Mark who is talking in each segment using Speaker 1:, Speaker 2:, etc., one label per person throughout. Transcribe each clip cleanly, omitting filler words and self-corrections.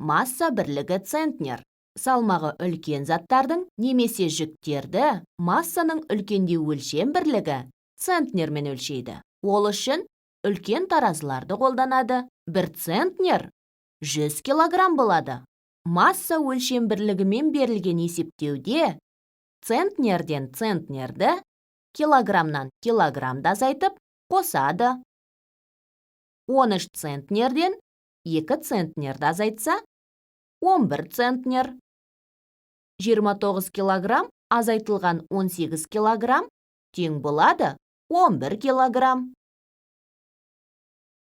Speaker 1: масса бірлігі центнер. Салмағы үлкен заттардың немесе жүктерді массаның үлкендеу өлшем бірлігі центнермен өлшейді. Ол үшін үлкен таразыларды қолданады. 1 центнер 100 килограмм болады. Масса өлшем бірлігімен берілген есептеуде центнерден центнерді, килограммнан килограммды азайтып қосады. 13 центнерден 2 центнерді азайтса, 11 центнер. 29 килограмм азайтылған 18 килограмм тең болады 11 килограмм.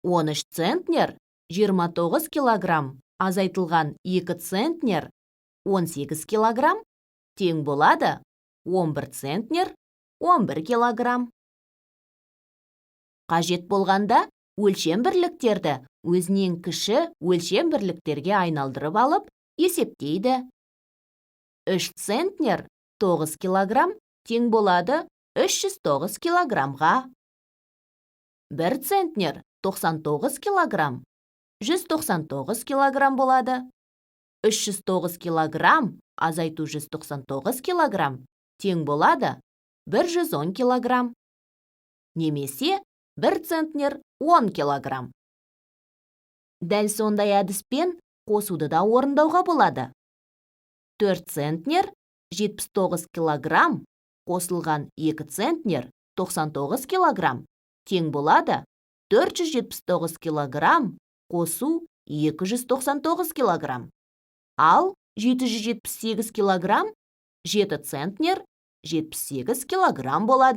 Speaker 1: 13 центнер 29 килограмм азайтылған 2 центнер 18 килограмм тең болады 11 центнер 11 килограмм. Қажет болғанда өлшем бірліктерді өзінен кіші өлшем бірліктерге айналдырып алып есептейді. 3 центнер 9 килограмм тең болады 309 килограммға. 1 центнер 99 килограмм 199 килограмм болады. 309 килограмм азайту 199 килограмм тең болады 110 килограмм. Немесе 1 центнер 10 килограмм. Дәл сондай әдіспен қосуды да орындауға болады. 4 центнер 79 килограмм қосылған 2 центнер 99 килограмм тең болады 479 килограмм қосу 299 килограмм. Ал 778 килограмм 7 центнер 78 килограмм болады.